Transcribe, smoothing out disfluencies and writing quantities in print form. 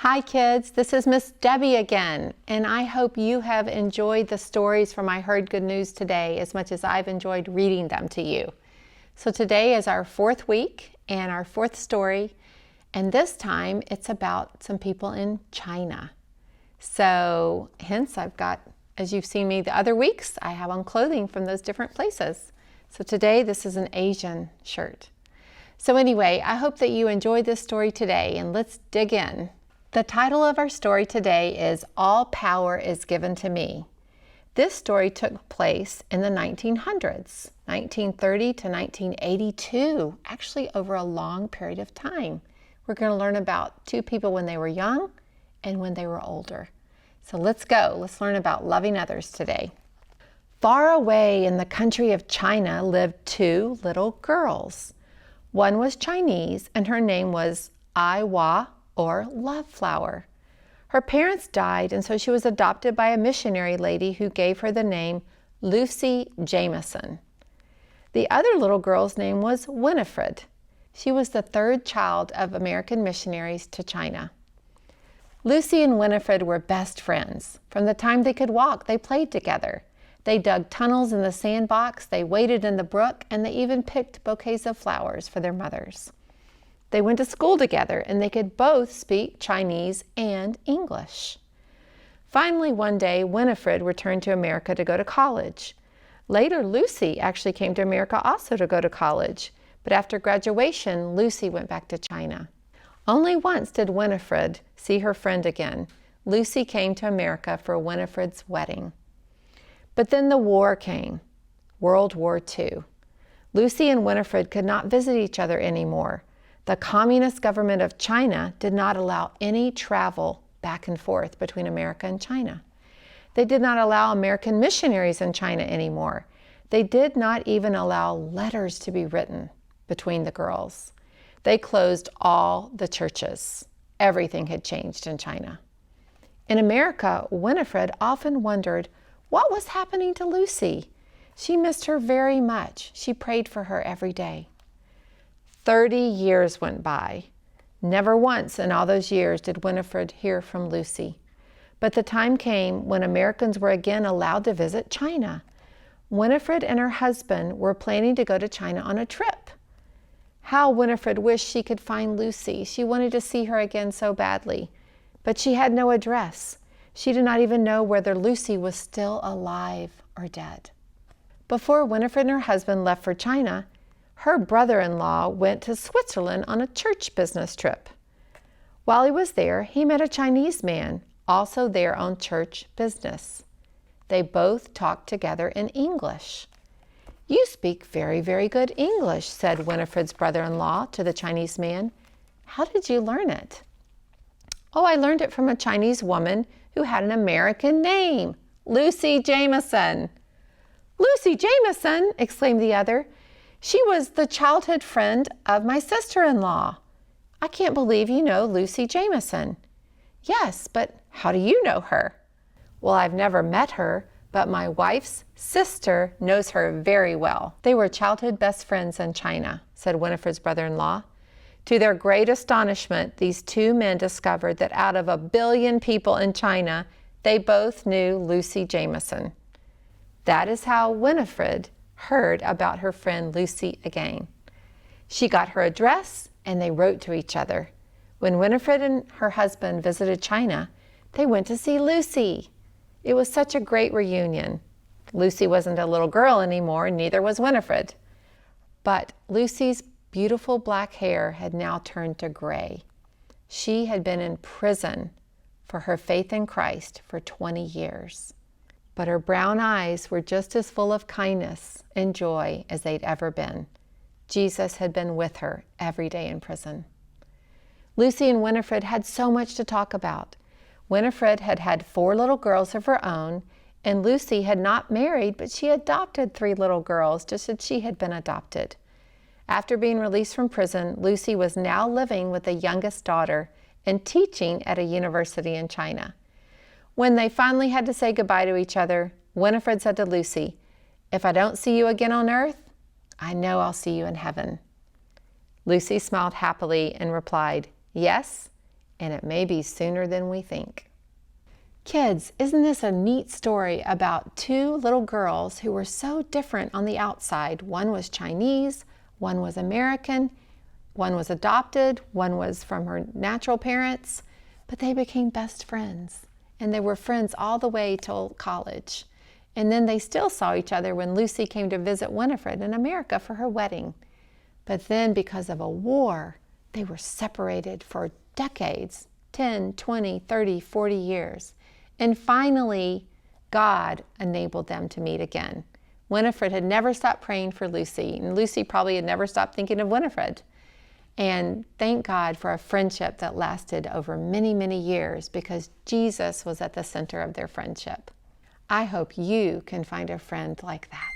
Hi kids, this is Miss Debbie again, and I hope you have enjoyed the stories from I Heard Good News today as much as I've enjoyed reading them to you. So today is our fourth week and our fourth story, and this time it's about some people in China. So hence I've got, as you've seen me the other weeks, I have on clothing from those different places. So today this is an Asian shirt. So anyway, I hope that you enjoyed this story today, and let's dig in. The title of our story today is All Power is Given to Me. This story took place in the 1900s, 1930 to 1982, actually over a long period of time. We're going to learn about two people when they were young and when they were older. So let's go. Let's learn about loving others today. Far away in the country of China lived two little girls. One was Chinese and her name was Ai Hua, or Love Flower. Her parents died, and so she was adopted by a missionary lady who gave her the name Lucy Jameson. The other little girl's name was Winifred. She was the third child of American missionaries to China. Lucy and Winifred were best friends. From the time they could walk, they played together. They dug tunnels in the sandbox, they waded in the brook, and they even picked bouquets of flowers for their mothers. They went to school together, and they could both speak Chinese and English. Finally, one day, Winifred returned to America to go to college. Later, Lucy actually came to America also to go to college, but after graduation, Lucy went back to China. Only once did Winifred see her friend again. Lucy came to America for Winifred's wedding. But then the war came, World War II. Lucy and Winifred could not visit each other anymore. The Communist government of China did not allow any travel back and forth between America and China. They did not allow American missionaries in China anymore. They did not even allow letters to be written between the girls. They closed all the churches. Everything had changed in China. In America, Winifred often wondered what was happening to Lucy. She missed her very much. She prayed for her every day. 30 years went by. Never once in all those years did Winifred hear from Lucy. But the time came when Americans were again allowed to visit China. Winifred and her husband were planning to go to China on a trip. How Winifred wished she could find Lucy. She wanted to see her again so badly. But she had no address. She did not even know whether Lucy was still alive or dead. Before Winifred and her husband left for China, her brother-in-law went to Switzerland on a church business trip. While he was there, he met a Chinese man, also there on church business. They both talked together in English. "You speak very, very good English," said Winifred's brother-in-law to the Chinese man. "How did you learn it?" "Oh, I learned it from a Chinese woman who had an American name, Lucy Jameson." "Lucy Jameson!" exclaimed the other. "She was the childhood friend of my sister-in-law. I can't believe you know Lucy Jameson." "Yes, but how do you know her?" "Well, I've never met her, but my wife's sister knows her very well." They were childhood best friends in China, said Winifred's brother-in-law. To their great astonishment, these two men discovered that out of 1 billion people in China, they both knew Lucy Jameson. That is how Winifred heard about her friend Lucy again. She got her address and they wrote to each other. When Winifred and her husband visited China, they went to see Lucy. It was such a great reunion. Lucy wasn't a little girl anymore, neither was Winifred. But Lucy's beautiful black hair had now turned to gray. She had been in prison for her faith in Christ for 20 years. But her brown eyes were just as full of kindness and joy as they'd ever been. Jesus had been with her every day in prison. Lucy and Winifred had so much to talk about. Winifred had had 4 little girls of her own, and Lucy had not married, but she adopted 3 little girls just as she had been adopted. After being released from prison, Lucy was now living with the youngest daughter and teaching at a university in China. When they finally had to say goodbye to each other, Winifred said to Lucy, "If I don't see you again on earth, I know I'll see you in heaven." Lucy smiled happily and replied, "Yes, and it may be sooner than we think. Kids, isn't this a neat story about two little girls who were so different on the outside? One was Chinese, one was American, one was adopted, one was from her natural parents, but they became best friends. And they were friends all the way till college. And then they still saw each other when Lucy came to visit Winifred in America for her wedding. But then because of a war, they were separated for decades, 10, 20, 30, 40 years. And finally, God enabled them to meet again. Winifred had never stopped praying for Lucy, and Lucy probably had never stopped thinking of Winifred. And thank God for a friendship that lasted over many, many years because Jesus was at the center of their friendship. I hope you can find a friend like that.